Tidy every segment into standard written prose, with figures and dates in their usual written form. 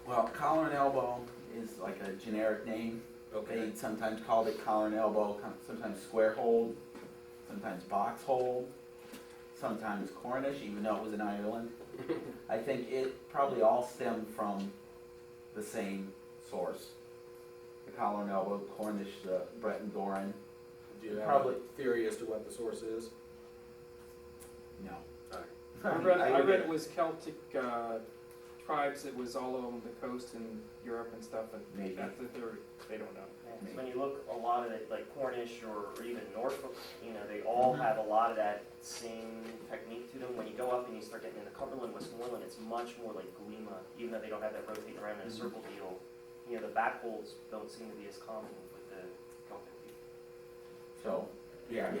Well, collar and elbow is like a generic name. Okay. They sometimes called it collar and elbow, sometimes square hold, sometimes box hold, sometimes Cornish, even though it was in Ireland. I think it probably all stemmed from the same source. The collar and elbow, Cornish, the Breton Goran. Do you have Probably. a theory as to what the source is? No. Alright. I read it was Celtic tribes. It was all along the coast in Europe and stuff. And Maybe. that's the theory. They don't know. Yeah, 'cause when you look, a lot of it, like Cornish or even Norfolk, they all have a lot of that same technique to them. When you go up and you start getting into Cumberland, Westmoreland, it's much more like Glima, even though they don't have that rotating around in a circle deal. The back holds don't seem to be as common with the Celtic people. So, yeah,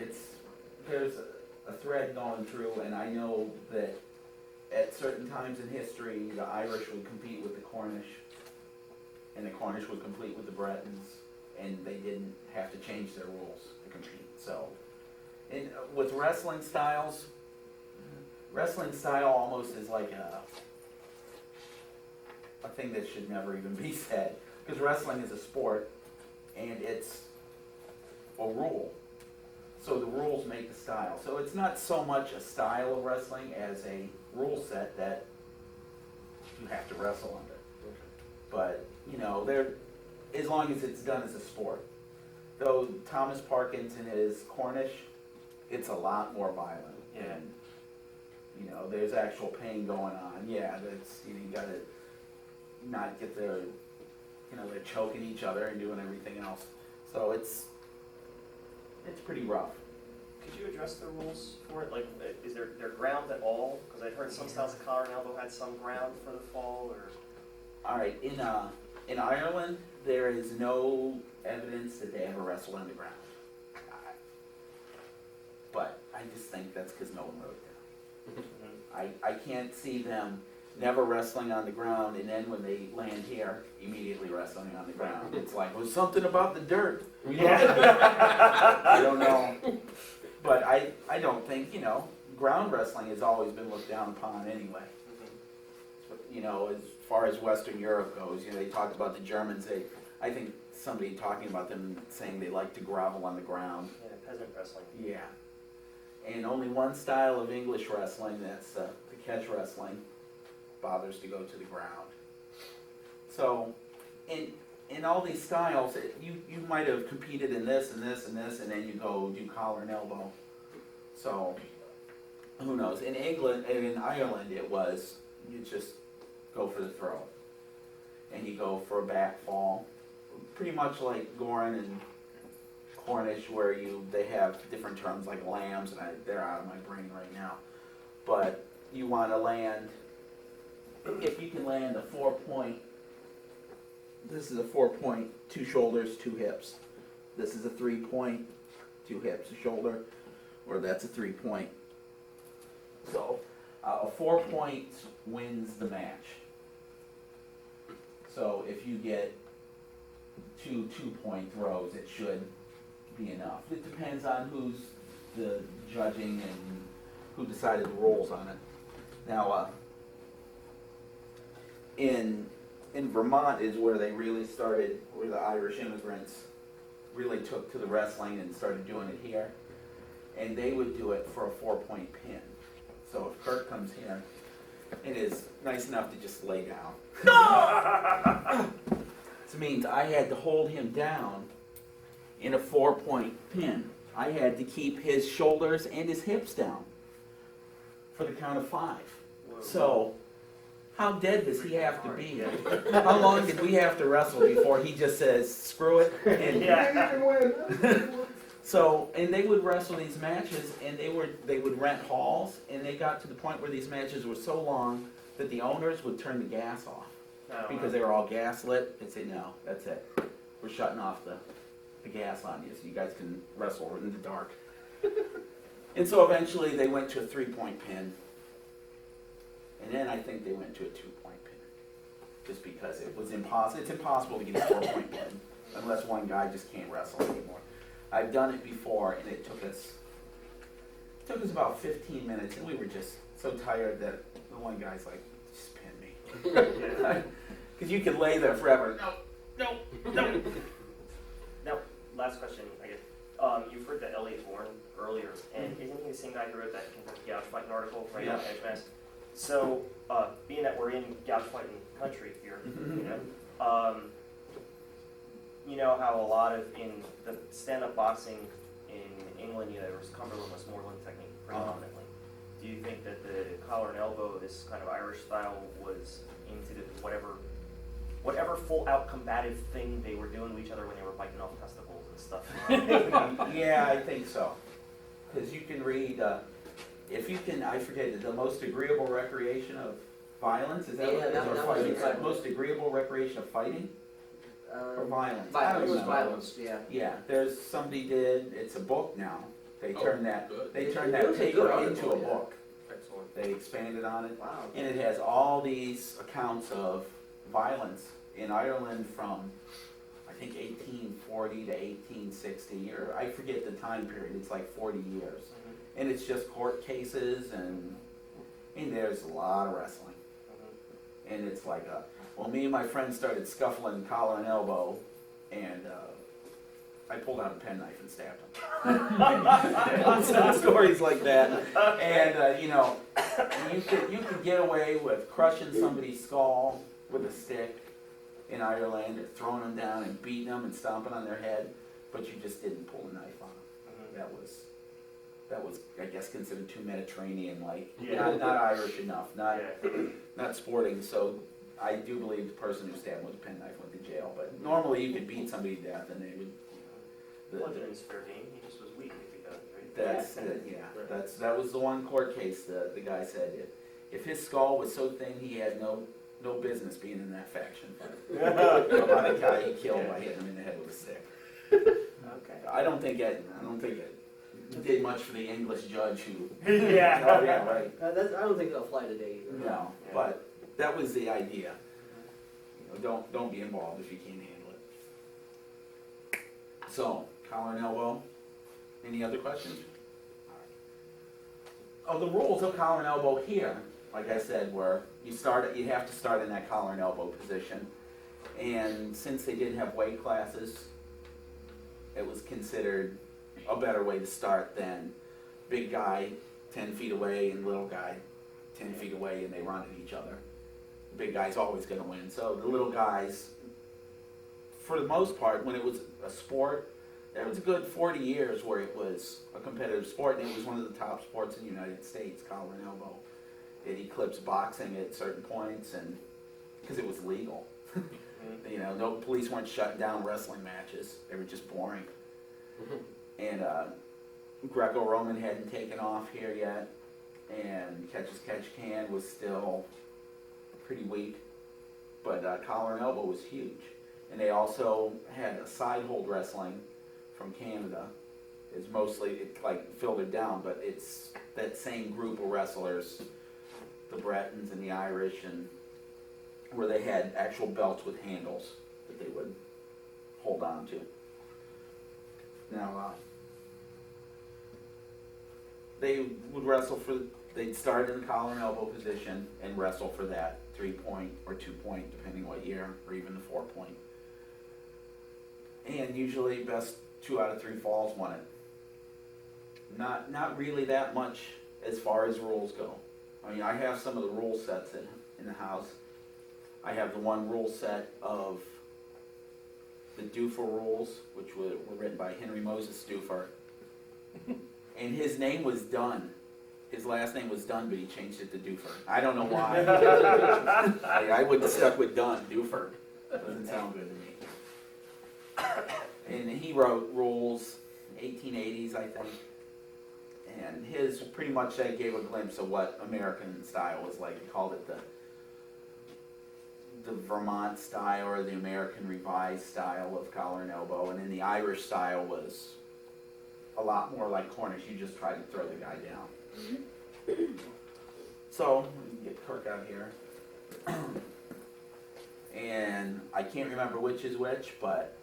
there's a thread going through, and I know that at certain times in history, the Irish would compete with the Cornish, and the Cornish would compete with the Bretons, and they didn't have to change their rules to compete. So, and with wrestling style almost is like a thing that should never even be said, because wrestling is a sport, and it's a rule. So the rules make the style. So it's not so much a style of wrestling as a rule set that you have to wrestle under. But, as long as it's done as a sport. Though Thomas Parkinson is Cornish, it's a lot more violent. Yeah. And, there's actual pain going on. Yeah, that's, you gotta not get they're choking each other and doing everything else. So it's pretty rough. Could you address the rules for it? Like, is there ground at all? Because I've heard some styles of collar and elbow had some ground for the fall, or... All right, in Ireland, there is no evidence that they ever wrestled underground. But I just think that's because no one wrote it down. I can't see them never wrestling on the ground, and then when they land here, immediately wrestling on the ground. It's like, well, something about the dirt. I don't know. But I don't think, ground wrestling has always been looked down upon anyway. As far as Western Europe goes, they talked about the Germans. I think somebody talking about them saying they like to grovel on the ground. Yeah, peasant wrestling. Yeah. And only one style of English wrestling, that's the catch wrestling, bothers to go to the ground. So, in all these styles, you might have competed in this and this and this, and then you go do collar and elbow. So, who knows? In England and in Ireland, it was, you just go for the throw. And you go for a back fall. Pretty much like Goran and Cornish, where they have different terms like lambs, and they're out of my brain right now. But you want to land, if you can land a 4-point, this is a 4-point, 2 shoulders, 2 hips. This is a 3-point, 2 hips, a shoulder, or that's a 3-point. So a 4-point wins the match. So if you get 2 2-point throws, it should be enough. It depends on who's the judging and who decided the rules on it. Now, in Vermont is where they really started, where the Irish immigrants really took to the wrestling and started doing it here. And they would do it for a 4-point pin. So if Kurt comes here, it is nice enough to just lay down. This means I had to hold him down in a 4-point pin. I had to keep his shoulders and his hips down for the count of 5. Whoa. So, how dead does he have to be? How long did we have to wrestle before he just says, screw it? And Yeah. so, and they would wrestle these matches, and they would rent halls, and they got to the point where these matches were so long that the owners would turn the gas off. Because they were all gas lit. They'd say, no, that's it. We're shutting off the gas on you so you guys can wrestle in the dark. And so eventually they went to a 3-point pin. And then I think they went to a 2-point pin. Just because it was impossible. It's impossible to get a 4-point pin unless one guy just can't wrestle anymore. I've done it before, and it took us about 15 minutes, and we were just so tired that the one guy's like, just pin me. Because Because you can lay there forever. Now, last question, I guess. You've heard that Elliot Bourne earlier, and isn't he the same guy who wrote that Kentucky Gouge Fighting article right now, Edgemast? So, being that we're in gouge fighting country here, you know how a lot of, in the stand-up boxing in England, there was Cumberland Westmoreland technique predominantly. Do you think that the collar and elbow, this kind of Irish style, was into the whatever full-out combative thing they were doing to each other when they were biting off testicles and stuff? Yeah, I think so. Because you can read, if you can, I forget it, the most agreeable recreation of violence, is that what it is? that Or was fighting? it. Most agreeable recreation of fighting or violence? I Violence, don't know. violence, yeah. Yeah, there's, somebody did, it's a book now. They Oh, turned that, good. they turned It that was a paper good into a article, yeah. book. Excellent. They expanded on it. Wow. And it has all these accounts of violence in Ireland from, I think, 1840 to 1860, or I forget the time period, it's like 40 years. And it's just court cases, and there's a lot of wrestling. And it's like, well, me and my friends started scuffling collar and elbow, and I pulled out a penknife and stabbed him. Some stories like that. And, you could get away with crushing somebody's skull with a stick in Ireland, or throwing them down and beating them and stomping on their head, but you just didn't pull a knife on them. That was, I guess, considered too Mediterranean-like. Yeah. Not Irish enough, not Yeah. not sporting. So I do believe the person who stabbed with a penknife went to jail. But normally you could beat somebody to death, and they would. Bludgeoning's fair game. He just was weak if he got it, right? That was the one court case. The guy said if his skull was so thin, he had no business being in that faction. About a guy he killed by hitting him in the head with a stick. Okay. I don't think it did much for the English judge who. Yeah. Oh yeah, right. I don't think they'll fly today either. No, but that was the idea. Don't be involved if you can't handle it. So, collar and elbow. Any other questions? Oh, the rules of collar and elbow here, like I said, were you have to start in that collar and elbow position. And since they didn't have weight classes, it was considered a better way to start than big guy 10 feet away and little guy 10 feet away, and they run at each other. The big guy's always going to win. So the little guys, for the most part, when it was a sport, there was a good 40 years where it was a competitive sport, and it was one of the top sports in the United States, collar and elbow. It eclipsed boxing at certain points, and because it was legal. No police weren't shutting down wrestling matches. They were just boring. And Greco-Roman hadn't taken off here yet, and catch-as-catch-can was still pretty weak. But collar and elbow was huge. And they also had a side hold wrestling from Canada. It's mostly, it like filtered down, but it's that same group of wrestlers, the Bretons and the Irish, and where they had actual belts with handles that they would hold on to. Now, they would wrestle they'd start in the collar and elbow position and wrestle for that 3-point or 2-point, depending what year, or even the 4-point. And usually best 2 out of 3 falls won it. Not really that much as far as rules go. I mean, I have some of the rule sets in the house. I have the one rule set of the Duffer rules, which were written by Henry Moses Duffer. And his name was Dunn. His last name was Dunn, but he changed it to Duffer. I don't know why. I would have stuck with Dunn. Duffer doesn't sound good to me. And he wrote rules, 1880s, I think. And his pretty much gave a glimpse of what American style was like. He called it the Vermont style, or the American revised style of collar and elbow. And then the Irish style was a lot more like Cornish. You just try to throw the guy down. So, we can get Kirk out here. And I can't remember which is which, but,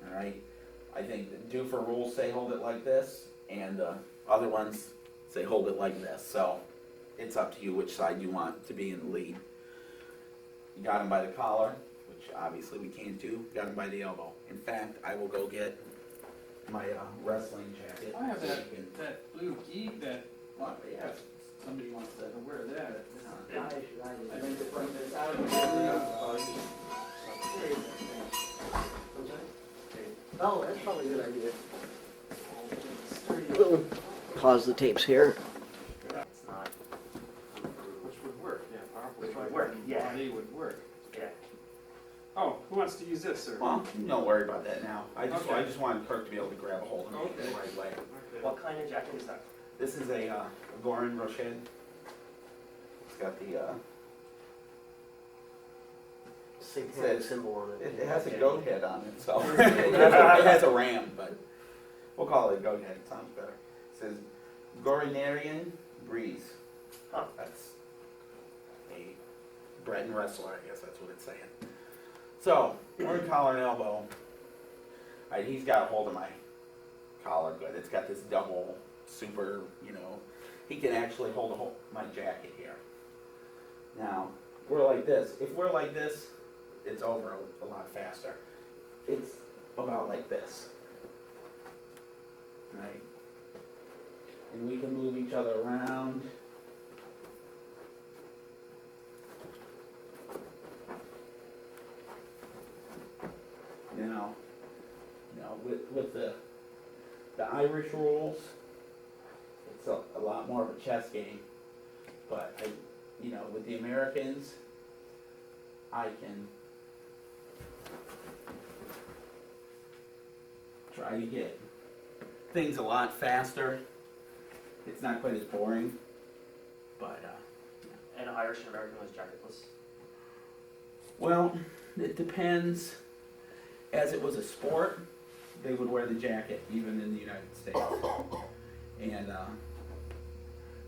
alright, I think the Duffer rules say hold it like this, and the other ones say hold it like this. So, it's up to you which side you want to be in the lead. You got him by the collar, which obviously we can't do. Got him by the elbow. In fact, I will go get my wrestling jacket. I have so that, you can- that blue geek, that, Well, yeah, somebody wants to wear that. I should, I think bring this out of Oh, that's probably a good idea. Pause the tapes here. It's not, Which would work, yeah, powerful. Which would work, yeah. Body would work. yeah. Oh, who wants to use this, sir? Well, don't worry about that now. I Okay. just wanted Kirk to be able to grab a hold of me the Okay. right way. Okay. What kind of jacket is that? This is a Goran Rochet. It's got the Satanic symbol on it. it has a goat head on it, so it has a ram, but we'll call it a goat head. It sounds better. It says Goranarian Breeze. Huh. That's a Breton wrestler, I guess that's what it's saying. So we're in collar and elbow. All right, he's got a hold of my collar good. It's got this double super, he can actually hold my jacket here. Now, we're like this. If we're like this, it's over a lot faster. It's about like this. Right? And we can move each other around. Now, with the Irish rules, it's a lot more of a chess game. But with the Americans, I can try to get things a lot faster. It's not quite as boring, but And Irish and American was jacketless. well, it depends. As it was a sport, they would wear the jacket even in the United States. And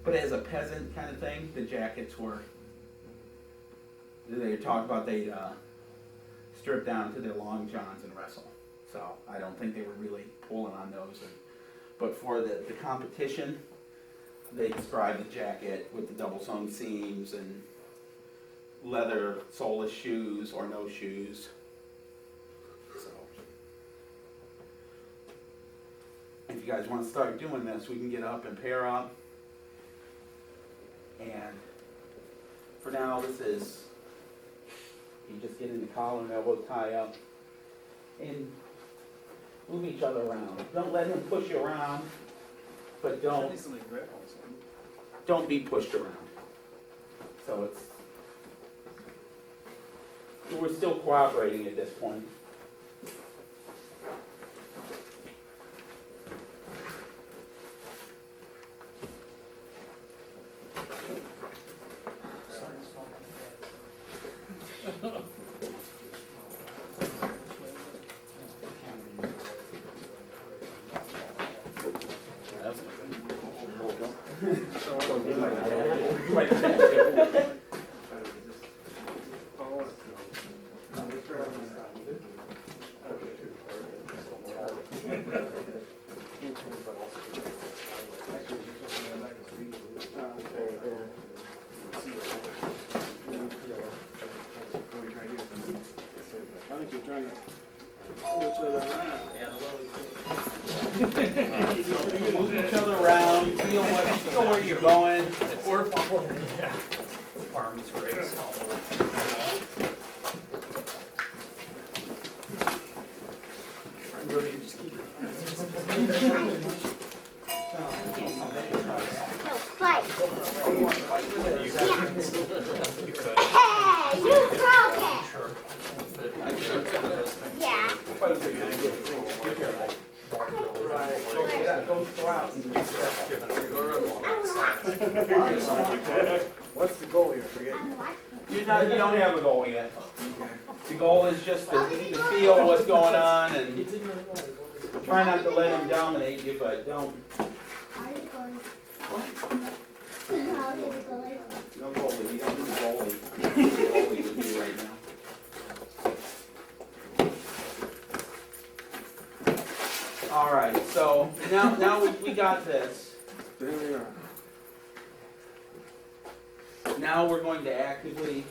but as a peasant kind of thing, the jackets were. They talk about they'd strip down to their long johns and wrestle. So I don't think they were really pulling on those. But for the competition, they described the jacket with the double sewn seams and leather soleless shoes or no shoes. So if you guys want to start doing this, we can get up and pair up. And for now, this is, you just get in the collar and elbow tie up and move each other around. Don't let him push you around, but don't be pushed around. So we're still cooperating at this point. Move each other around, feel where you're going. Fight. Hey, you broke it. Yeah. What's the goal here? Forget. You don't have a goal yet. The goal is just to feel what's going on and try not to let him dominate you, but don't. No goalie, you don't do the goalie. Goalie with you right now. All right, so now we got this. There we are. Now we're going to actively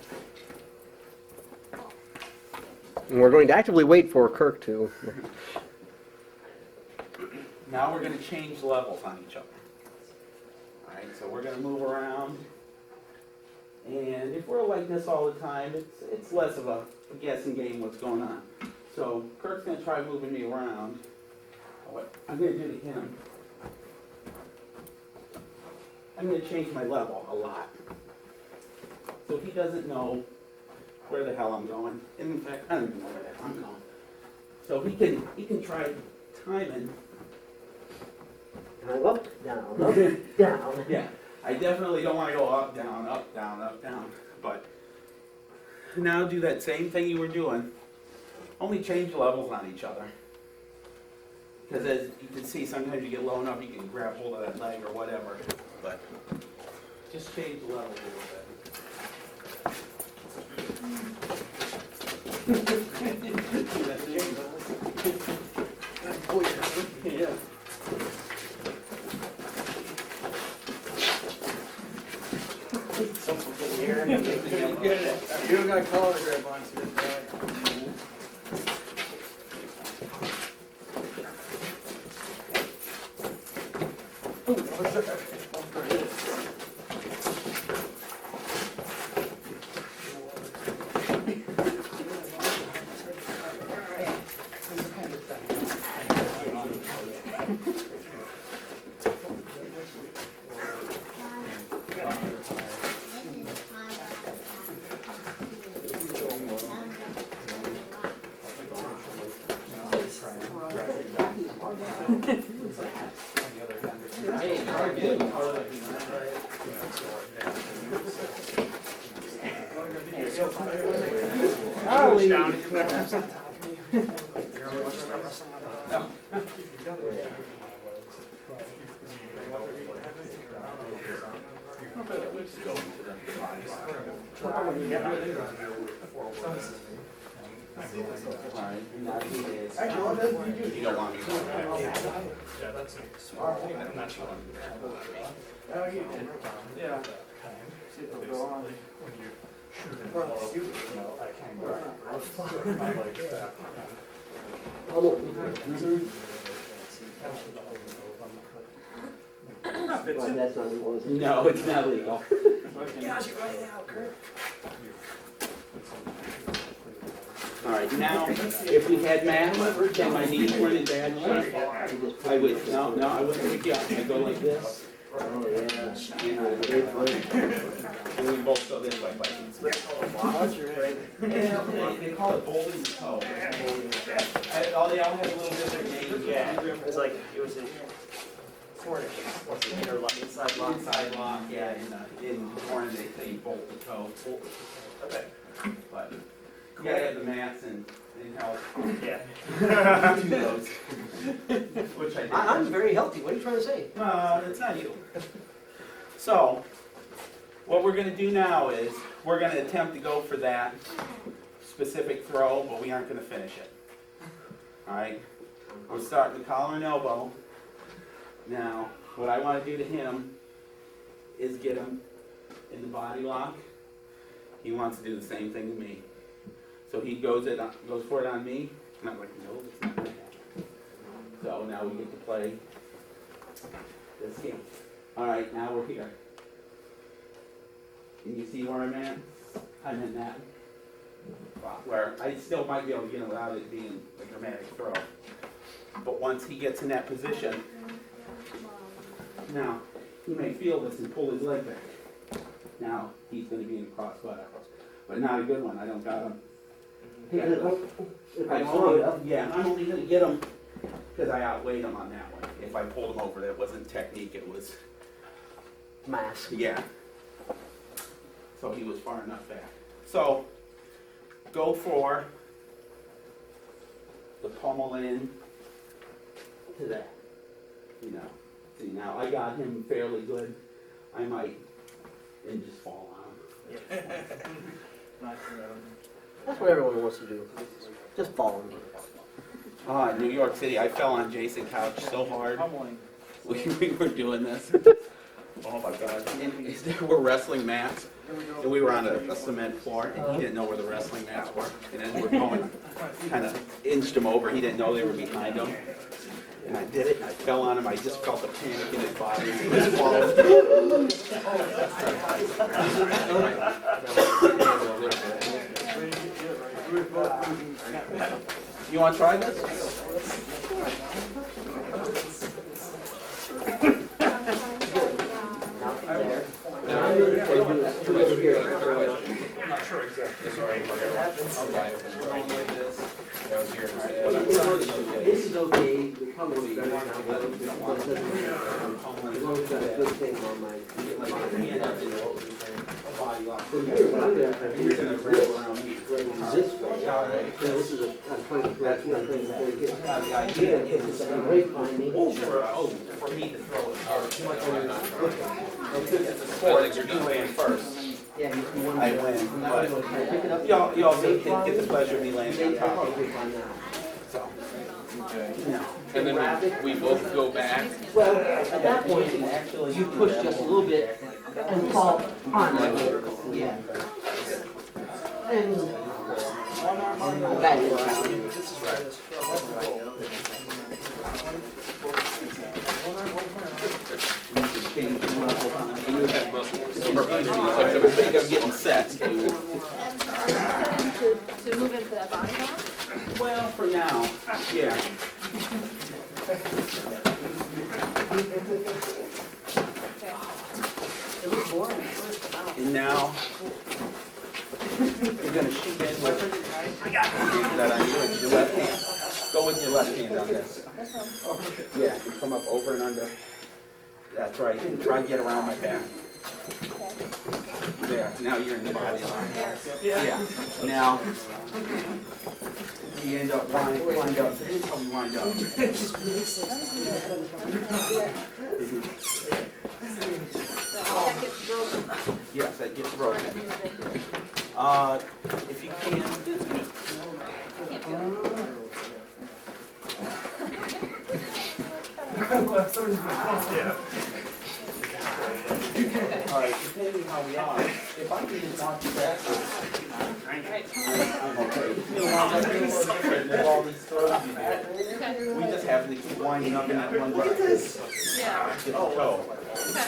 And we're going to actively wait for Kirk to. Now we're gonna change levels on each other. Alright, so we're gonna move around. And if we're like this all the time, it's less of a guessing game what's going on. So Kirk's gonna try moving me around. What I'm gonna do to him, I'm gonna change my level a lot. So he doesn't know where the hell I'm going. And in fact, I don't even know where the hell I'm going. So he can try timing. Up, down, up, down. Yeah, I definitely don't want to go up, down, up, down, up, down. But now do that same thing you were doing, only change levels on each other. Because as you can see, sometimes you get low enough, you can grab hold of that leg or whatever. But just change the level a little bit. Yeah. You don't got collar grip on to this guy. You don't want me to. Yeah. See if it'll go on. That's not legal, is it? No, it's not legal. All right, now, if we had mats and my knees weren't in bad shape, I would, no, I wouldn't pick you up. I'd go like this. Oh, yeah. And we both go this way, like. They call it bowling toe. They all have a little different names. Yeah, it was like, it was in Cornish, what's it, inner lock, inside lock? Inside lock, yeah, in Warren they say bolt the toe. Okay. But you gotta have the mats and help Yeah. do those. Which I did. I'm very healthy. What are you trying to say? It's not you. So, what we're gonna do now is, we're gonna attempt to go for that specific throw, but we aren't gonna finish it. Alright? We'll start with collar and elbow. Now, what I wanna do to him is get him in the body lock. He wants to do the same thing to me. So he goes for it on me, and I'm like, no, it's not gonna happen. So now we get to play this game. Alright, now we're here. Can you see where I'm at? I'm in that spot where I still might be able to get him without it being a dramatic throw. But once he gets in that position, now he may feel this and pull his leg back. Now he's going to be in the cross butt, but not a good one. I don't got him. I'm only going to get him because I outweighed him on that one. If I pulled him over, that wasn't technique, it was, Mask. yeah. So he was far enough back. So go for the pummel in to that. You know. See, now I got him fairly good. I might and just fall on him. That's what everyone wants to do. Just follow me. In New York City, I fell on Jason Couch so hard. We were doing this. Oh my God. And there were wrestling mats. And we were on a cement floor, and he didn't know where the wrestling mats were. And as we're going, kind of inched him over. He didn't know they were behind him. And I did it, and I fell on him. I just felt the panic in his body. He was falling. You want to try this? I'm not sure exactly. This is okay, the color is better now, but it doesn't matter. As long as it's got a good thing on my. From here, what I'm gonna do is this way. This is I'm trying to correct one thing before we get. Yeah, it's a great finding. For me to throw it. You land first. Yeah, you want to. I win, but Pick it up. you also get the pleasure of me landing on top of you. So, no. And then we both go back. Well, at that point, you push just a little bit and fall on it. Yeah. And that is I'm getting set. To move into that body now? Well, for now, yeah. And now, you're gonna shoot in with that on your left hand. Go with your left hand on this. Yeah, you come up over and under. That's right. And try and get around my back. There. Now you're in the body line. Yeah. Now you end up wind up. This is how we wind up. That gets broken. Yes, that gets broken. If you can. All right, depending how we are, if I can just watch you backwards, I'm okay. You know, I'm like, there's all these throws you do. We just happen to keep winding up in that one direction. Yeah. Get the toe.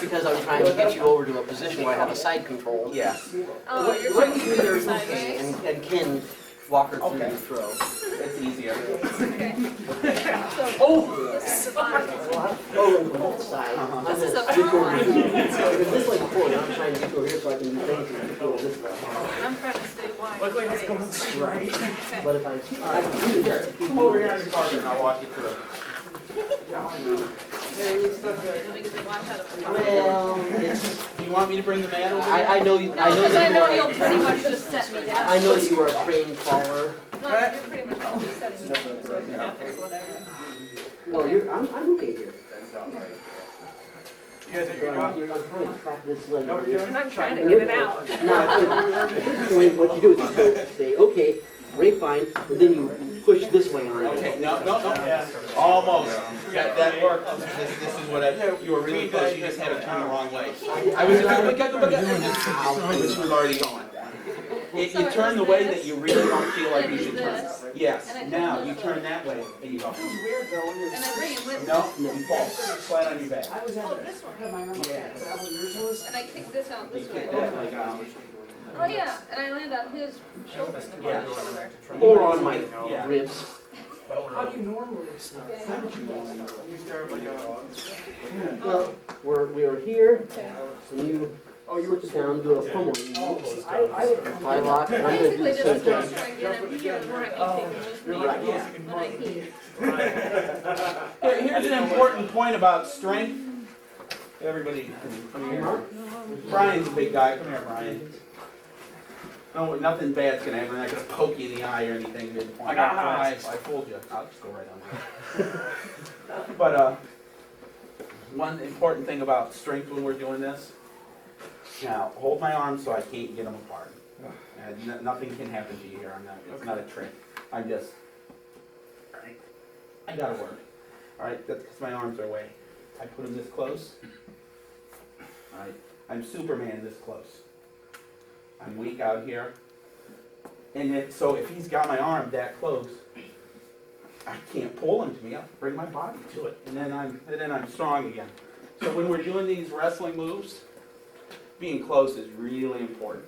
because I'm trying to get you over to a position where I have a side control. Yeah. Oh, you're What trying you to do do there it is okay, sideways? and Ken walk her through Okay. the throw. It's easier. Okay. Oh! Go on that side. Uh-huh. This is a Get over fun here. one. If this like forward, I'm trying to get over here so I can do things and go this way. I'm trying to stay wide. Look like it's going straight. Okay. But if I can do that. Come over here on your partner and I'll walk you through. Because they watch how to. Well, it's, Do you want me to bring the mat over? I know you, I No, know because I that know you you'll are, pretty much just set me down. I know that you are a trained faller. No, you're pretty much always setting me down, so I can have to whatever. No, I'm okay here. You guys So I'm trying to track this leg. over here. And I'm trying to get it out. Now, at this point, what you do is you go say, okay, grapevine, and then you push this way on it. Okay, no. Almost. That worked. This is what you were really close, you just had to turn the wrong way. I was this was already going. If you turn the way that you really don't feel like you should turn. Yes, now you turn that way and you go. And I bring it with me. No, you fall flat on your back. Oh, this one. Yeah. And I kick this out You this way. kick that like, Oh, yeah, and I land on his shoulder. Yeah. shoulder. Or on my Yeah. ribs. How do you normally start? You start like a. Well, we were here, Okay. and you switch it down, do a pummel. I lock, and I'm gonna do Basically the just same a thing. string in and here, where I keep taking with me. Right, yeah. And I keep. Here's an important point about strength. Everybody, come here. Brian's a big guy. Come here, Brian. No, nothing bad's gonna happen. I'm not gonna poke you in the eye or anything mid-point. I got I fooled you. I'll just go right on there. But one important thing about strength when we're doing this. Now, hold my arms so I can't get them apart. Nothing can happen to you here. It's not a trick. I'm just. I gotta work. All right, that's because my arms are away. I put them this close. All right, I'm Superman this close. I'm weak out here. And if he's got my arm that close, I can't pull him to me. I have to bring my body to it, and then I'm strong again. So when we're doing these wrestling moves, being close is really important.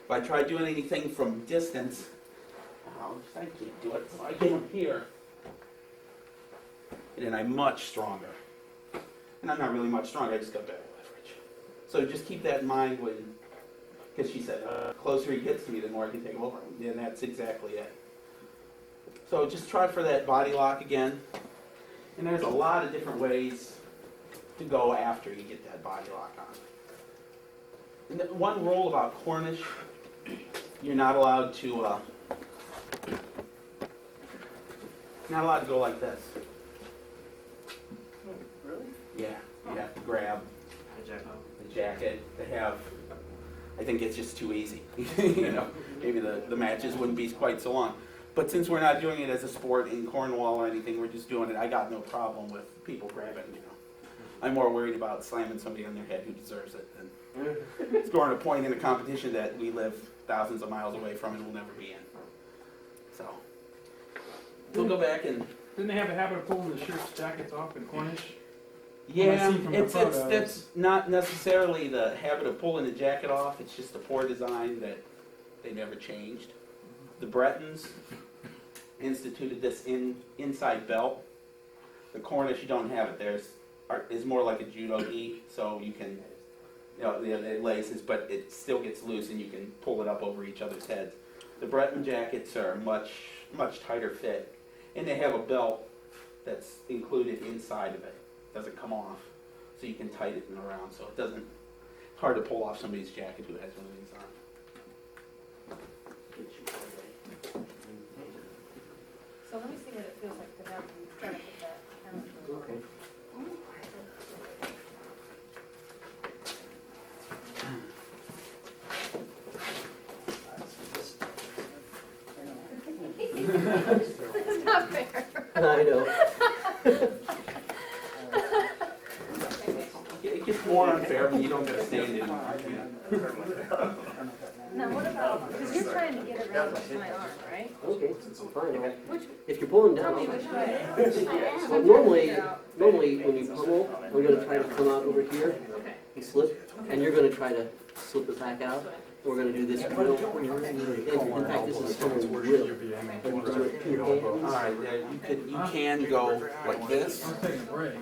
If I try doing anything from distance, I can't do it. So I get him here, and then I'm much stronger. And I'm not really much stronger. I just got better leverage. So just keep that in mind because she said, the closer he gets to me, the more I can take him over. And that's exactly it. So just try for that body lock again. And there's a lot of different ways to go after you get that body lock on. And the one rule about Cornish, you're not allowed to go like this. Really? Yeah, you have to grab the jacket. I think it's just too easy. Maybe the matches wouldn't be quite so long. But since we're not doing it as a sport in Cornwall or anything, we're just doing it. I got no problem with people grabbing. I'm more worried about slamming somebody on their head who deserves it than scoring a point in a competition that we live thousands of miles away from and will never be in. So we'll go back and. Didn't they have a habit of pulling the shirts, jackets off in Cornish? Yeah, see from the photos. that's not necessarily the habit of pulling the jacket off. It's just a poor design that they never changed. The Bretons instituted this inside belt. The Cornish, you don't have it. Is more like a judo gi, so you can, it laces, but it still gets loose and you can pull it up over each other's heads. The Breton jackets are much tighter fit, and they have a belt that's included inside of it. It doesn't come off, so you can tighten it around, so it's hard to pull off somebody's jacket who has one of these on. So let me see what it feels like to have you try to put that down. Okay. It's not fair. I know. It gets more unfair when you don't get a stand in. Now what about, because you're trying to get around my arm, right? Okay, fine. Which, If you're pulling tell me down, which way. well, normally when you pummel, I'm going to try to come out over here Okay. and slip, and you're going to try to slip it back out. We're going to do this real. In fact, this is someone's real. And you can do it 2 hands. All right, you can go like this,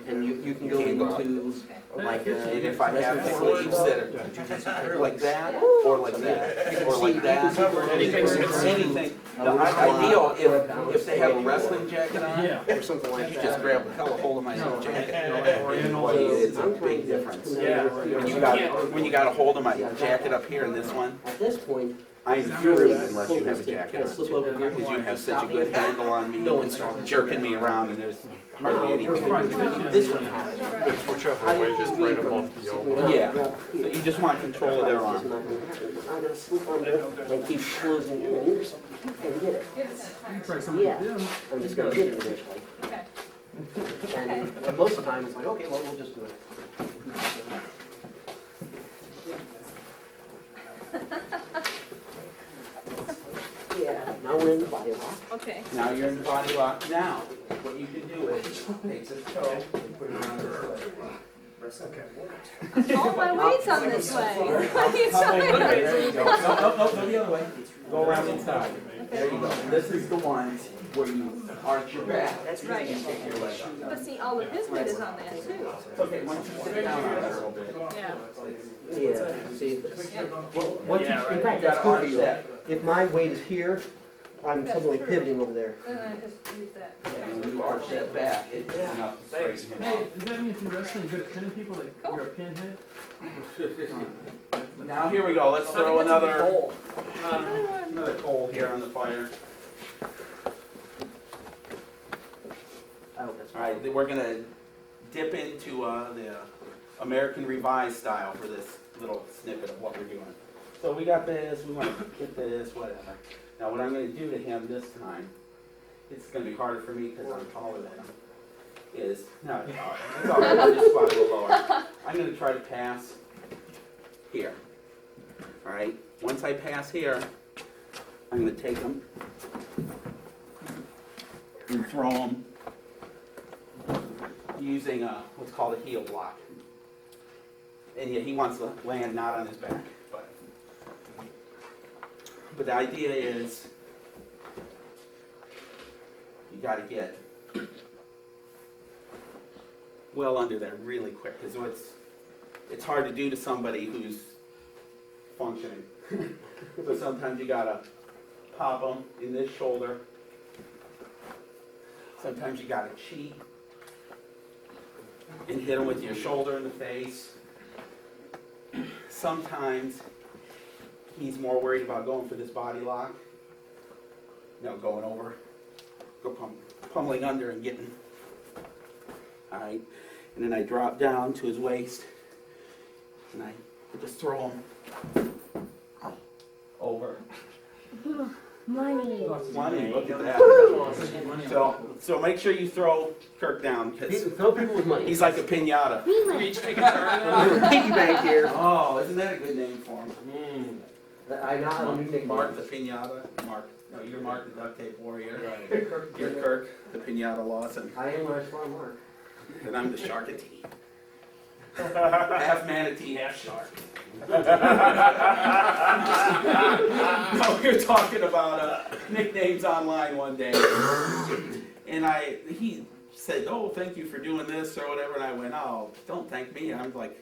And you can go into like and if I have sleeves that are like that, or like that, or like that, or anything. The ideal, if they have a wrestling jacket on, or something like you that. just grab a hold of my own jacket. It's a big difference. When you got a hold of my jacket up here in this one, At this point, I'm furious unless you have a kind jacket of slip over here. because you have such a good handle on me and start jerking me around and there's hardly anything. This one happens. Whichever way, just right above the elbow. Yeah, so you just want control of their arm. I'm gonna slip under and keep closing in and get it. Yeah, I'm just gonna get it eventually. Okay. And most of the time, it's like, okay, well, we'll just do it. Yeah, now we're in the body lock. Okay. Now you're in the body lock. Now, what you can do is take this toe and put it around this leg. All my weight's on this way. What are you There you talking go. No, go the other way. Go around inside. There you go. This is the one where you arch your back. That's right. You take your leg up. But see, all of his weight is on that too. It's okay, once you sit down on it a little bit. Yeah. Yeah, see, Yeah, right. in fact, that's good for you. If my weight is here, I'm suddenly pivoting over there. And I just use that. And when you arch that back, it's enough to straighten him Hey, out. does that mean if you're wrestling good at pinning people, like you're a pinhead? Now here we go. Let's throw another coal here on the fire. I hope that's All right, then we're gonna dip into the American Revised style for this little snippet of what we're doing. So we got this, we want to get this, whatever. Now what I'm gonna do to him this time, it's gonna be harder for me because I'm taller than him, is, no, it's all right, we'll just squat a little lower. I'm gonna try to pass here. All right, once I pass here, I'm gonna take them and throw them using what's called a heel block. And yet he wants to land not on his back, but the idea is you got to get well under there really quick, because it's hard to do to somebody who's functioning. So sometimes you gotta pop them in this shoulder. Sometimes you gotta cheat and hit them with your shoulder in the face. Sometimes he's more worried about going for this body lock. Going over, pummeling under and getting. All right, and then I drop down to his waist, and I just throw him over. Money. Money, look at that. So make sure you throw Kirk down, because Throw people with money. he's like a piñata. Piggy bank here. Oh, isn't that a good name for him? I now have a new nickname. Mark the piñata. Mark. No, you're Mark the duct tape warrior. You're Kirk the piñata Lawson. I am when I spawn Mark. And I'm the Sharkatee. Half manatee, half shark. No, we were talking about nicknames online one day, and he said, "Oh, thank you for doing this," or whatever, and I went, "Oh, don't thank me. I'm like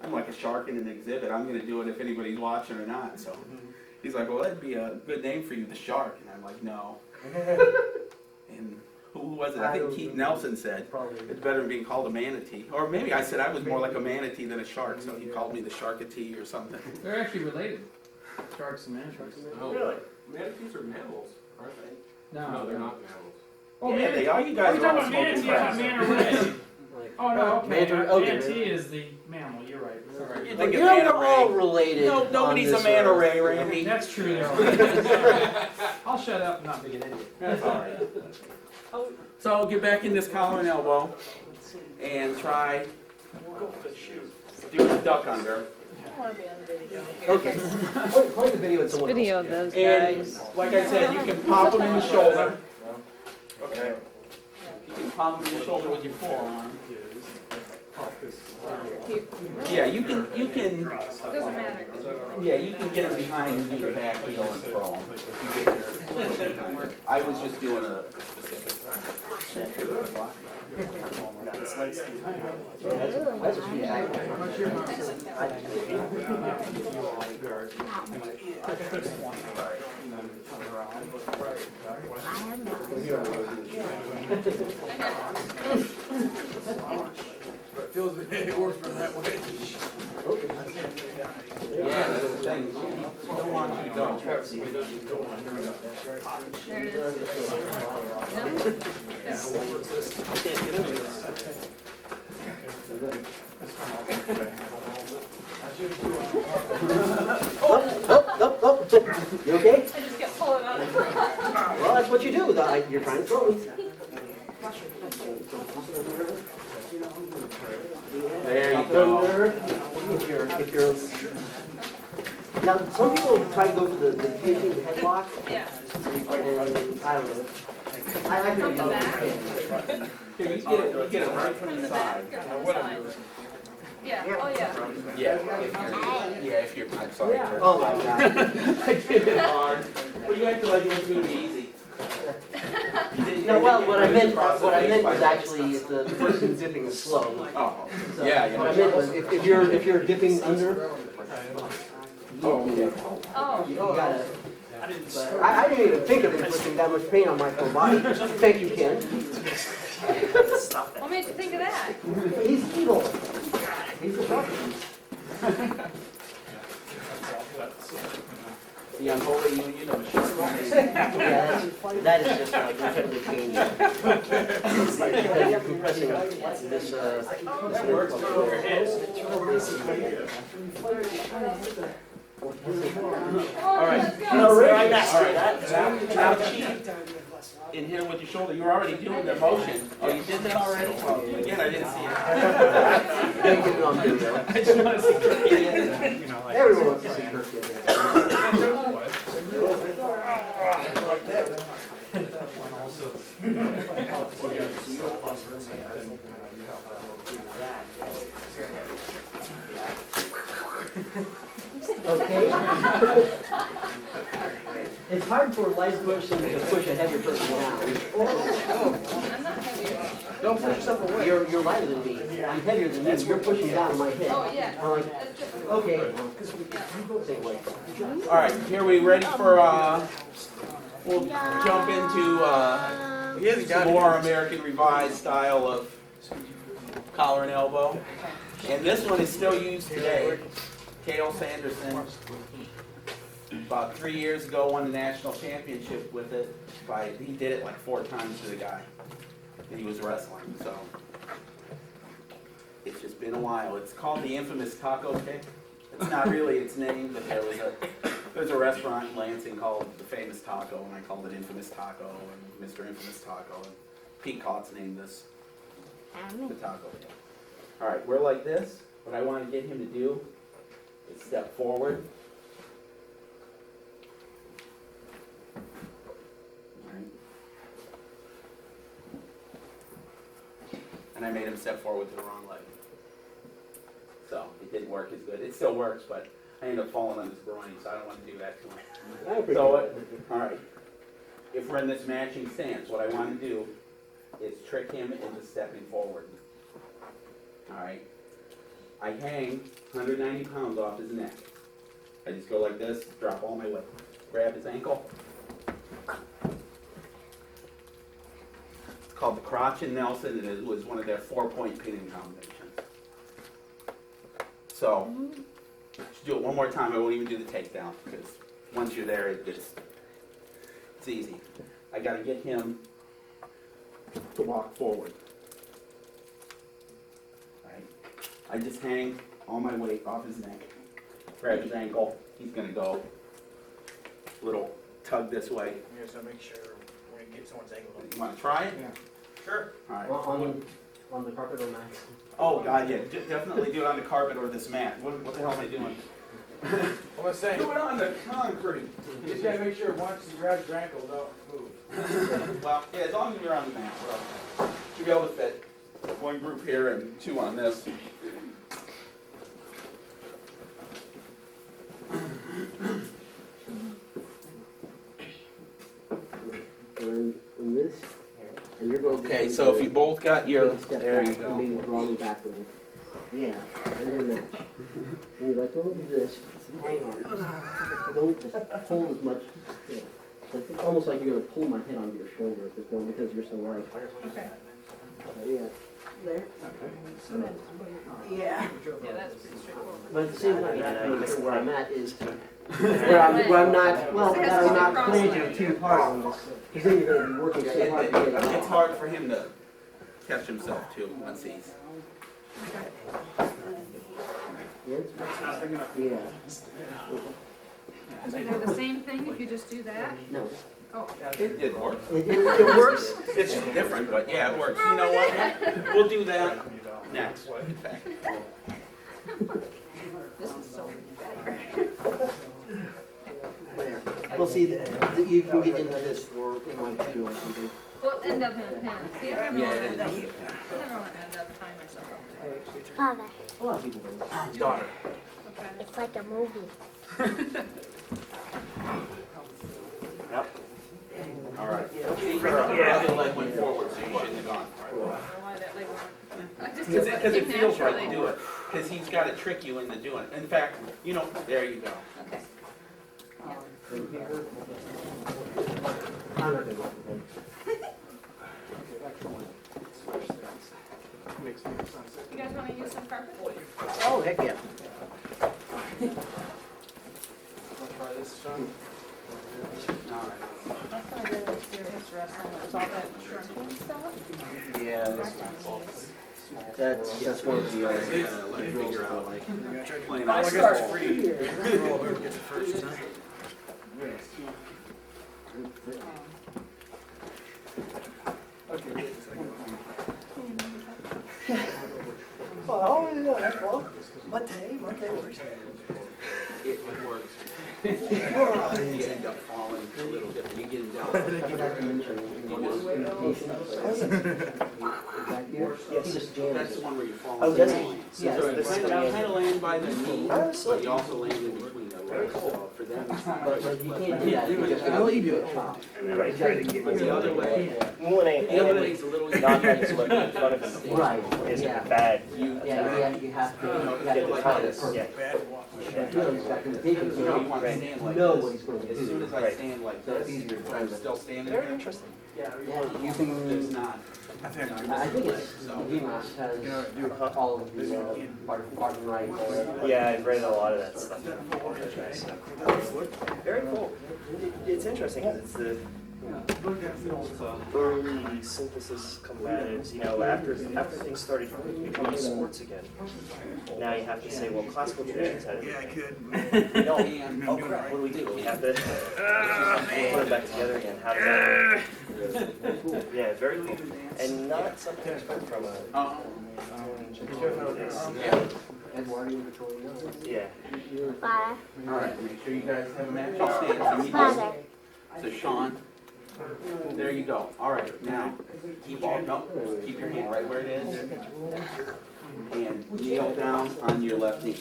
a shark in an exhibit. I'm going to do it if anybody's watching or not." So he's like, "Well, that'd be a good name for you, the Shark," and I'm like, "No." And who was it? I think Keith Nelson said, it's better than being called a manatee. Or maybe I said I was more like a manatee than a shark, so he called me the Sharkatee or something. They're actually related. Sharks and manatees. Oh. Really? Manatees are mammals, aren't they? No, they're not mammals. Oh, Yeah, they are. You guys are all smoking crack. Oh, no, okay. Okay. Manatee is the mammal, you're right. Sorry. You Well, think you of know manta we're all ray. related. No, nobody's a on this manta earth. ray, Randy. That's true, they're all. I'll shut up and not be an idiot. That's all right. So get back in this collar and elbow and try do the duck under. Okay. Play the video with someone Video else. of those And guys. like I said, you can pop them in the shoulder. Okay. You can pop them in the shoulder with your forearm. Yeah, you can. Doesn't matter. Yeah, you can get them behind and do your back heel and throw them. I was just doing a specific. That's a sweet act. It works for that way. Yeah, that's the thing. You don't want you to go. There it is. Oh. You okay? I just kept pulling on it. Well, that's what you do. You're trying to throw me. There you go. If you're, now, some people try to go for the pinching headlock, Yeah. and I don't know. I From couldn't the do back? it. Here, you get it right from the side. Yeah, oh yeah. Yeah, if you're, I'm sorry. Kurt. Oh my God. I did it hard. Well, you acted like it was gonna be easy. No, well, what I meant was actually if the person dipping is slow. Oh, So yeah, What I meant was if you're dipping under, Oh, okay. Oh. you gotta. But I didn't even think of inflicting that much pain on my poor body. Thank you, Ken. What made you think of that? He's evil. He's a prophet. The unholy union of Yeah, that is just incredibly painful. Because you're compressing this. All right. Right Now cheat and hit him with your shoulder. You were already doing the motion. Oh, you did that already? Well, again, I didn't see it. Don't get it on video. I just want to see Kirk get it. Everyone wants to see Kirk get it. Okay? It's hard for a light person to push a heavier person down. I'm not heavy. Don't push yourself away. You're lighter than me, I'm heavier than you, you're pushing down my head. Oh, yeah. I'm like, That's different. okay. Same way. All right, here we ready for, we'll jump into, some more American Revised style of collar and elbow. And this one is still used today. Cale Sanderson, about 3 years ago, won the national championship with it. He did it like 4 times to the guy that he was wrestling, so. It's just been a while. It's called the infamous taco kick. It's not really its name, but there's a restaurant in Lansing called the Famous Taco, and I called it Infamous Taco, and Mr. Infamous Taco, and Pete Kautz named this the taco kick. All right, we're like this. What I want to get him to do is step forward. All right. And I made him step forward with the wrong leg. So it didn't work as good. It still works, but I ended up falling on his groin, so I don't want to do that to him. I appreciate So, it. all right. If we're in this matching stance, what I want to do is trick him into stepping forward. All right. I hang 190 pounds off his neck. I just go like this, drop all my weight, grab his ankle. It's called the Crotch and Nelson, and it was one of their 4-point pinning combinations. So, just do it one more time. I won't even do the takedown, because once you're there, it's easy. I got to get him to walk forward. Right? I just hang all my weight off his neck, grab his ankle. He's going to go little tug this way. Yeah, so make sure when you get someone's ankle. You want to try it? Yeah. Sure. All right. On the carpet or mat? Oh, God, yeah. Definitely do it on the carpet or this mat. What the hell am I doing? Well, let's say, Do it on the concrete. you just gotta make sure once you grab your ankle, don't move. Well, yeah, as long as we're on the mat, we're okay. Should be able to fit one group here and 2 on this. And this, and you're going to. Okay, so if you both got your, there you go. Maybe draw me backward. Yeah, and then match. And you're like, don't do this. Hang on. Don't just pull as much. Yeah. It's almost like you're going to pull my head onto your shoulder at this point because you're so light. Okay. Yeah. There. Yeah. Yeah, that's pretty straightforward. But at the same time, you have to make sure where I'm at is where I'm not, well, that I'm not planting too hard on this. Because then you're going to be working so hard to get it It's out. hard for him to catch himself too once he's. Yes? Yeah. So they're the same thing if you just do that? No. Oh, It works. It works. It's different, but yeah, it works. You know what? We'll do that next. In fact. this is so better. Well, see, you can get into this for in like 2 or something. Well, end up in a pen. See, I never Yeah, want it to is. end up time or something. Father, A lot of people do. Daughter. it's like a movie. All right. Yeah, the leg went forward, so you shouldn't have gone. I don't know why that leg went. I just Because did it feels right to naturally. do it. Because he's got to trick you into doing it. In fact, you know, there you go. Okay. I'm not gonna work with him. You guys want to use some carpet? Oh, heck yeah. Try this, Sean. All right. That's what I did last year, his wrestling, it was all that shrinking stuff. Yeah, this one's That's one of the figure out like playing Well, I ice guess ball. it's free. Whoever gets it first, huh? Okay. Oh, yeah, well, Monday works. It works. You end up falling a little bit. You get him forgot to mention, invitation. He just jams That's the it. one where you fall. Oh, does asleep. he? Yeah, So it's you kind of land by the knee, Oh, but slick. you also land in between the legs. So for them, it's But you can't do that, you just, well, you do it, chop. Right. but the other way, One ain't, the other leg's a little. not like it's what in front of his face. Right, Isn't yeah. bad. Yeah, you have to, you Get have the to try tongues, it. yeah. But you know, he's got invitation, so You you want to stand like know this. what he's going to As do. soon as I Right. stand like So it's this, easier for I'm him to. still standing Very there. interesting. Yeah, you can, There's not. I think it's, VMAS has all of the, Barton Wright. Yeah, I've read a lot of that stuff. Very cool. It's interesting because it's the early synthesis combatives. You know, after things started becoming sports again. Now you have to say, well, classical genetics had it. No, oh crap, what do we do? We have to put it back together again. How does that? Yeah, very cool. And not something I've heard from a. Eduardo in control, you know. Yeah. Father, All right, make sure you guys have a matching stance. Father, So Sean, there you go. All right, now keep keep your hand right where it is, and kneel down on your left knee.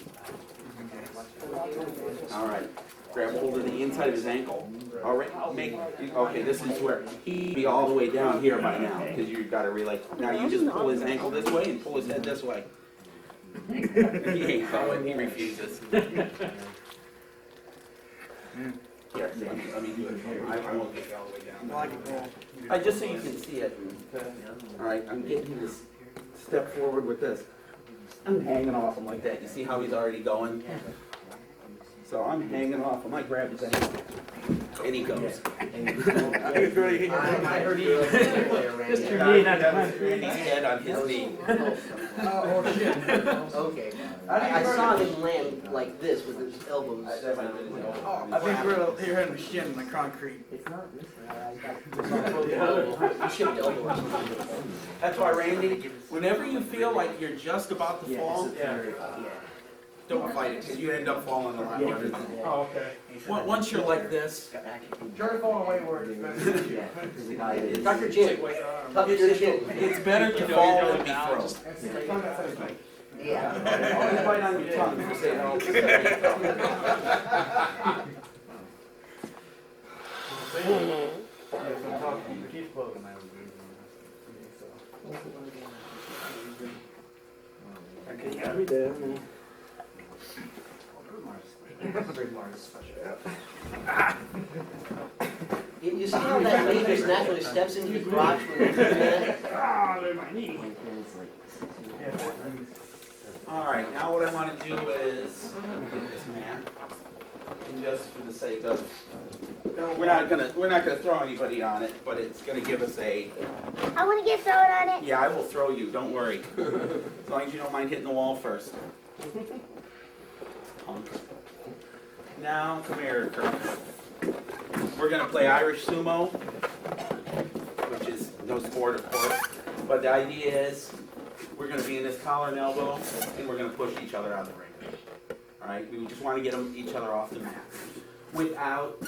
All right, grab hold of the inside of his ankle. All right, okay, this is where he'd be all the way down here by now, because you've got to relay. Now you just pull his ankle this way and pull his head this way. He ain't going, he refuses. Here, let me do it. I won't get you all the way down. Just so you can see it. All right, I'm getting you to step forward with this. I'm hanging off him like that. You see how he's already going? So I'm hanging off him. I grab his ankle, and he goes. I heard you. Mr. Knee, not Randy's head on his knee. Oh, shit. Okay. I saw him land like this with his elbows. I think we're here in the shin in the concrete. It's not this way. You shipped elbows. That's why, Randy, whenever you feel like you're just about to fall, don't fight it, because you end up falling a lot harder. Oh, okay. Once you're like this, Try to fall away where it's better. Tuck your chin. Tuck your chin. it's better to fall than be thrown. Yeah. Always bite on your tongue if you say no. You see how that knee just naturally steps into the crotch when you do that? Ah, they're my knee. All right, now what I want to do is get this man, and just for the sake of, we're not gonna throw anybody on it, but it's gonna give us a. I want to get thrown on it. Yeah, I will throw you. Don't worry, as long as you don't mind hitting the wall first. Punk. Now, come here, Kurt. We're gonna play Irish sumo, which is no sport, of course. But the idea is, we're gonna be in this collar and elbow, and we're gonna push each other out of the ring. All right, we just want to get each other off the mat without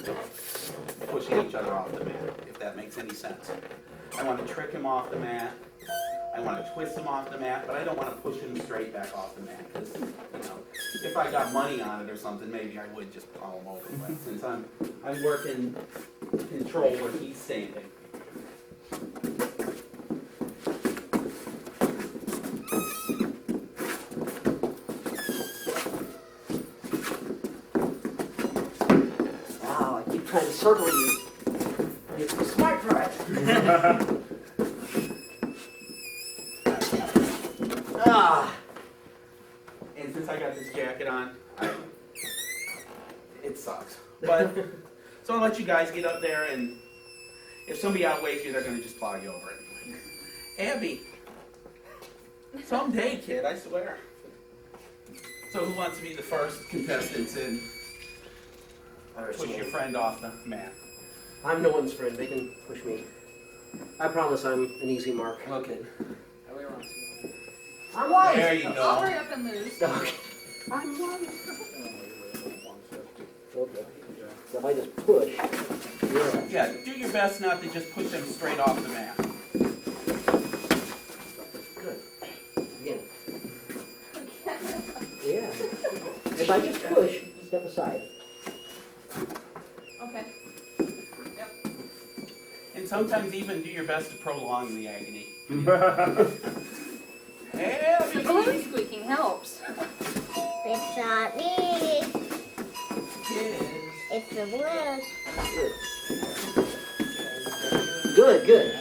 pushing each other off the mat, if that makes any sense. I want to trick him off the mat. I want to twist him off the mat, but I don't want to push him straight back off the mat, because, if I got money on it or something, maybe I would just plow him over. But since I'm working control where he's standing. Wow, I keep trying to circle you. It's the smart drive. Ah. And since I got this jacket on, it sucks. But, so I'll let you guys get up there, and if somebody outweighs you, they're going to just plow you over anyway. Abby, someday, kid, I swear. So who wants to be the first contestants and push your friend off the mat? I'm no one's friend. They can push me. I promise I'm an easy mark. Okay. I'm wise. There you I'll go. hurry up and move. Okay. I'm So if I just push, yeah. Yeah, do your best not to just push them straight off the mat. Good. Again. Yeah. If I just push, step aside. Okay. And sometimes even do your best to prolong the agony. Help The me. balloon squeaking helps. It's not me. It's the balloon. Good, good.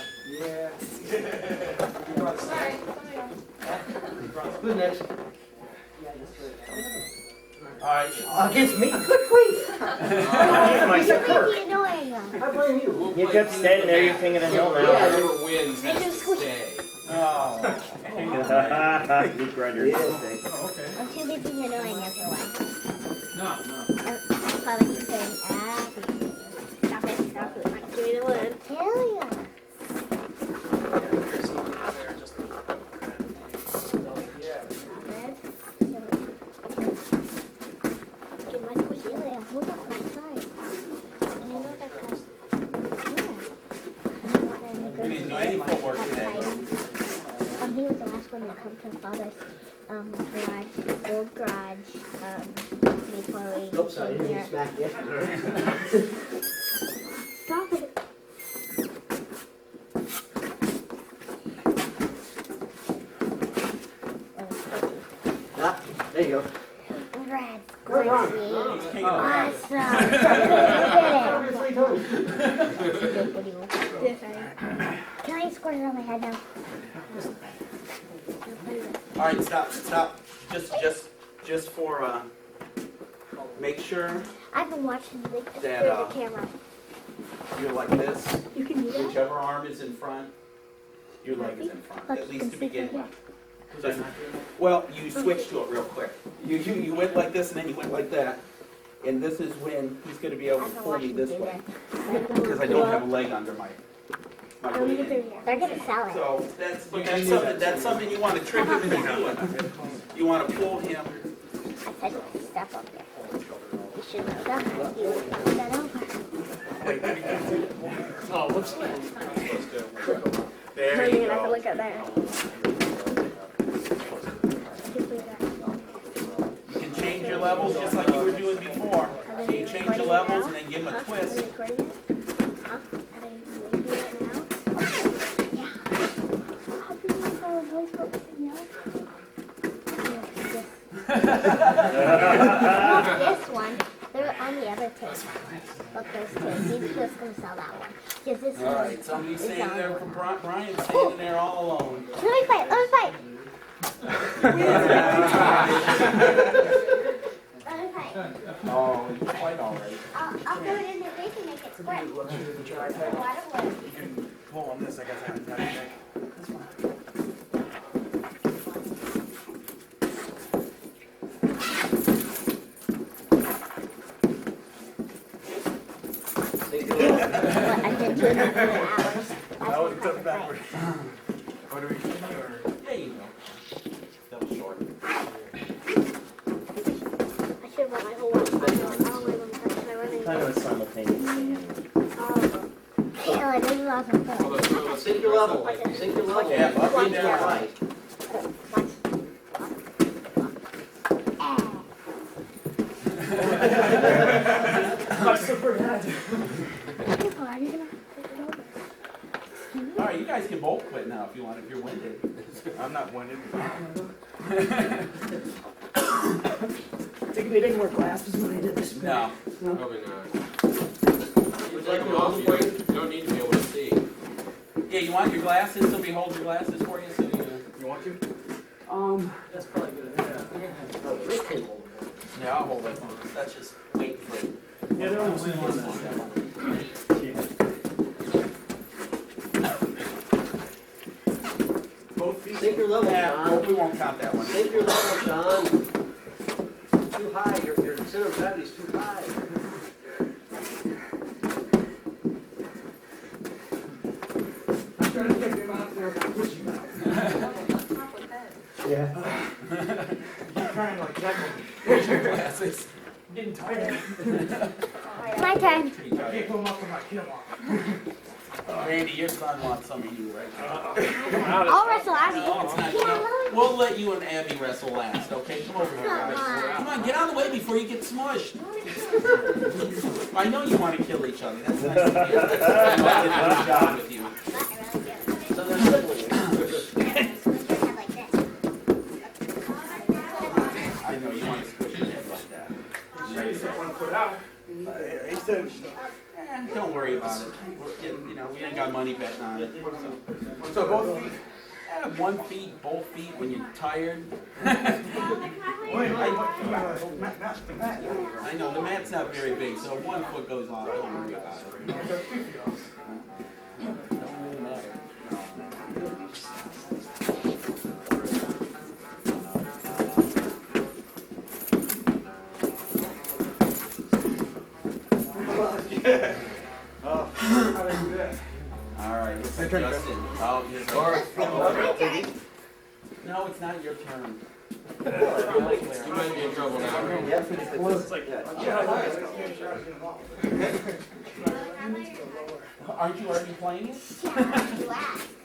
Sorry. Who's next? Alright. Against me? Good grief! You're really annoying them. I blame you. You kept standing there, you're king of the hill now. Yeah. Whoever wins has to stay. Oh. You grinder. Yeah. I'm too busy annoying everyone. No. I'm probably keep saying, stop it, stop it. I'm doing the balloon. Hell yeah. Get my squishy area. Hold up my side. And I know that costs. You didn't do any footwork today. He was the last one to come to Father's garage, old garage, before we Oops, I came didn't here. get smacked yet. Stop it. Ah, there you go. Red. Where you on? Squishy. King of the red. Awesome. Three times. Can I squirt it on my head now? Alright, stop. Just for, make sure I've been watching the That, camera. you're like this. You can do that? Whichever arm is in front, your leg is in front, at least to begin with. Just- Well, you switch to it real quick. You went like this and then you went like that. And this is when he's gonna be able to I've been pull you watching this do way. that. Because I don't have a leg under my weight. They're gonna sell it. So that's something you want to trick him into doing. You want to pull him. I said, step up there. You should know that. You would knock that over. Oh, what's that? No, There you're you gonna have to go. look up there. You can change your levels just like you were doing before. So you change your levels and then give him a twist. This one, they're on the other tape. Look, there's two. He's just gonna sell that one. Because this All one right, somebody's is standing on there the for one. Brian standing there all alone. Let me fight, let me fight. Let me fight. Oh, you quite all right. I'll throw it in their face and make it squirt. Why don't we? You can pull on this, I guess I haven't done it. What I did to it for hours. That was done backwards. What are we doing here? Yeah, you go. That was short. I should have brought my whole one. I'll wait one time. Should I run in? I know it's simultaneously. Oh. Hell, this is awesome. Sink your level. Sink your level. Yeah, up and down. Right. I'm super bad. All right, you guys can both quit now if you want, if you're winded. I'm not winded. Take me more glasses when I did this. No. Probably not. Would you like them all the way? You don't need to be able to see. Yeah, you want your glasses? Somebody hold your glasses for you so you want to? That's probably good. Oh, Rick can hold it. Yeah, I'll hold it. That's just wait for it. Yeah, they're almost in one. Both feet. Sink your level, Yeah, Sean. we won't count that one. Sink your level, Sean. Too high. Your center of gravity is too high. I'm trying to get him out there and push him out. Yeah. I'm trying to like juggle. Here's your glasses. I'm getting tired. My my turn. Pretty tired. Put him up on my kill off. Randy, your son wants some of you right now. I'll wrestle Abby. It's not, we'll let you and Abby wrestle last, okay? Come over here, guys. Come on, get out of the way before you get smushed. I know you want to kill each other. That's nice to hear. I'd like to do a job with you. So they're siblings. I know you want to squish your head like that. He said, Don't worry about it. We're getting, we ain't got money betting on it. so both feet. 1 feet, both feet when you're tired. Wait, I know, the mat's not very big, so 1 foot goes off. Don't worry about it. Don't really matter. All right, Justin. Oh, here's No, it's not your turn. You might be in trouble now. It's like that. Aren't you already playing it?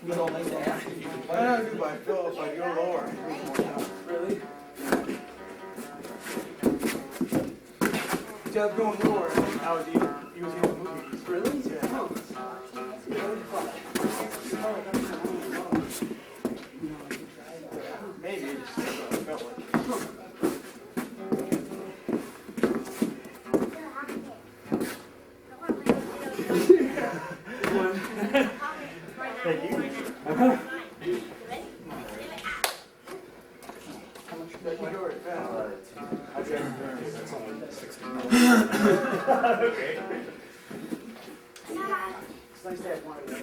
You don't like to ask if you can play I it. do by Phillips, I go lower. Really? See, I was going lower, and I was even, he was even moving. Really? Yeah. Maybe it just felt like. Thank you. Thank you, George. I've got that's only 60. Okay. It's nice to have one of the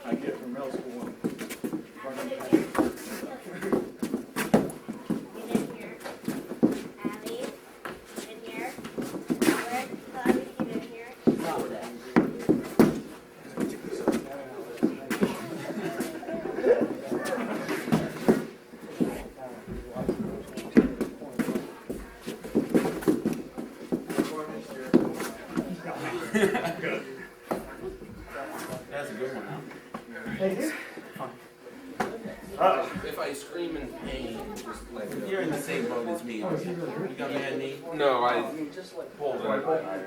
I get from middle school. That's a good one, huh? If I scream in pain, just let it You're in the same boat as me. aren't you? You got bad knee? No, I pulled More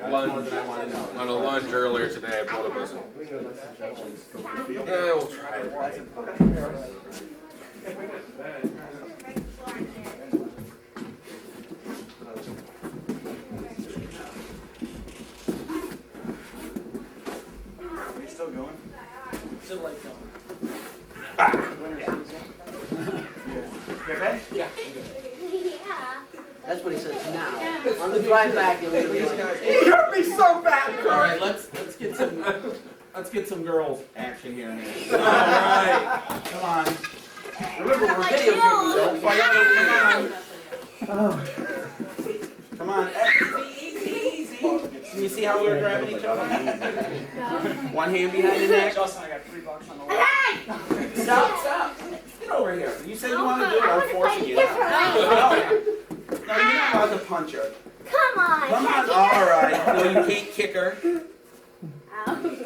lunge than I want to know. on a lunge earlier today. I pulled a muscle. Yeah, we'll try it. Are you still going? Still like that. Okay? Yeah. That's what he says now. On the drive back, it was These guys. You hurt me so bad, All right, let's get some girls action here. All right, come on. Remember, we're videotaping. Don't fight me. Come on. Easy. Can you see how we're grabbing each other? One hand behind the neck. Justin, I got $3 on the way. Stop. Get over here. You said you want to do it. I'm forcing you. No, you're not allowed to punch her. Come on. Come on. All right. No, you can't kick her.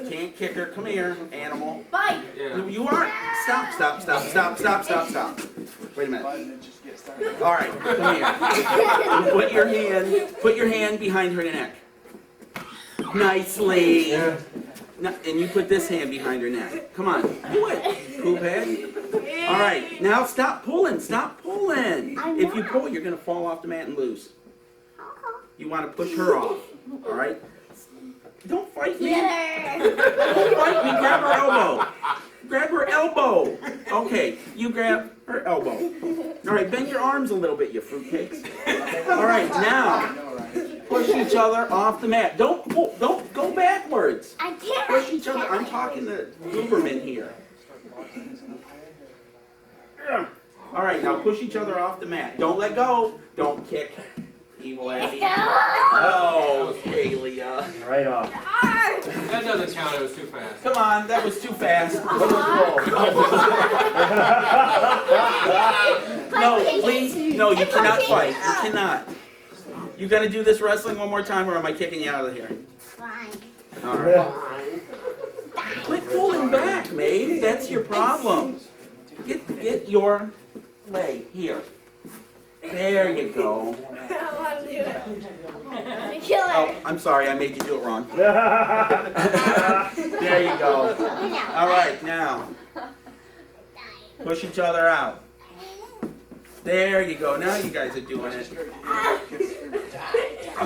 Can't kick her. Come here, animal. Bite. Yeah. You are. Stop. Wait a minute. 5 minutes, just get started. All right. Come here. Put your hand behind her neck. Nicely. No, and you put this hand behind her neck. Come on. Do it. Poop head. All right. Now stop pulling. If you pull, you're going to fall off the mat and lose. You want to push her off. All right? Don't fight me. Don't fight me. Grab her elbow. Okay, you grab her elbow. All right, bend your arms a little bit, you fruitcakes. All right, now push each other off the mat. Don't go backwards. I can't. Push each other. I'm talking to Gooberman here. All right, now push each other off the mat. Don't let go. Don't kick. Evil Abby. Oh, Kaylee. Right off. Hey, That doesn't count, it was too fast. Come on, that was too fast. No, please, no, you cannot fight. You cannot. You gonna do this wrestling one more time, or am I kicking you out of here? Fine. All right. Quit pulling back, Maeve. That's your problem. Get your leg here. There you go. Oh, I'm sorry, I made you do it wrong. There you go. All right, now push each other out. There you go. Now you guys are doing it.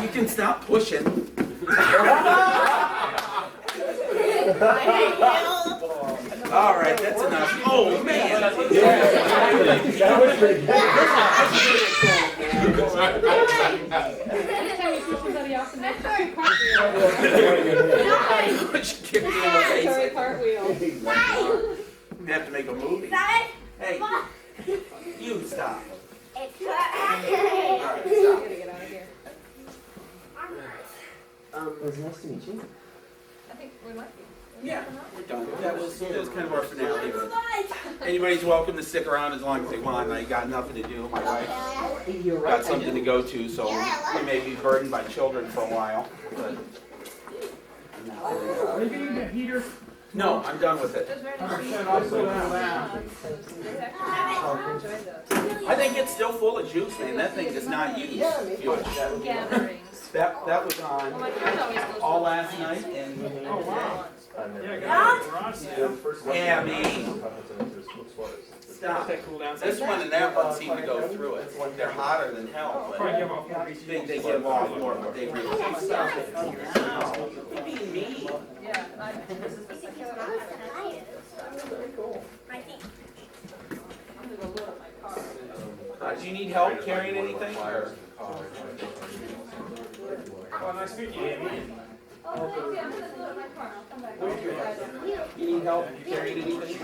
You can stop pushing. All right, that's enough. Oh man. That was pretty good. Every time you push somebody off the next cartwheel. She kicked me in the face. Sorry, cartwheel. We have to make a movie. Hey, you stop. All right, stop. Gotta get out of here. It was nice to meet you. I think we might be. Yeah, we're done. That was kind of our finale. But anybody's welcome to stick around as long as they want. I got nothing to do. My wife You're right. got something to go to, so we may be burdened by children for a while. But Are you getting the heater? no, I'm done with it. It was very nice to meet you. I think it's still full of juice, man. That thing does not use fuel. Gatherings. That was Well, on my friend always goes. all last night and Oh, wow. yeah, me. Stop. That cool down. This one and that one seem to go through it. They're hotter than hell, Probably but give off more they give off more, but they really stop it. You're being mean. Yeah, this is the second one. I'm gonna go load up my car. Do you need help carrying anything? Or? Oh, nice meeting you. Oh, thank you. I'm gonna load up my car. I'll come back. You need help carrying anything?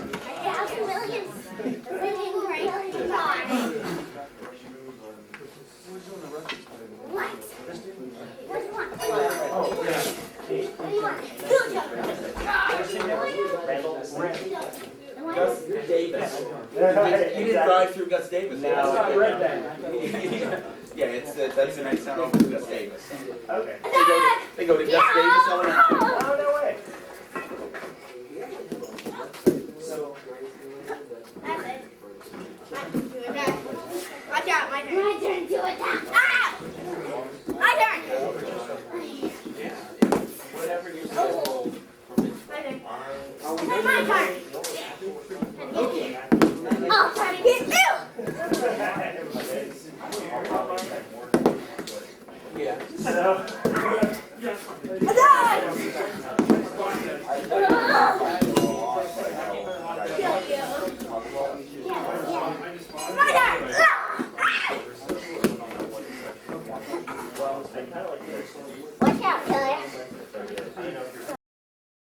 Gus Davis. You didn't drive through Gus Davis. No, I read that. Yeah, that's the next town over to Gus Davis. Okay. They go to Gus Davis Elementary. Oh, no way. Watch out, my turn. My turn to attack. Ah! My turn. Whatever you say. My turn. My turn. I'll try to get you. Yeah. So,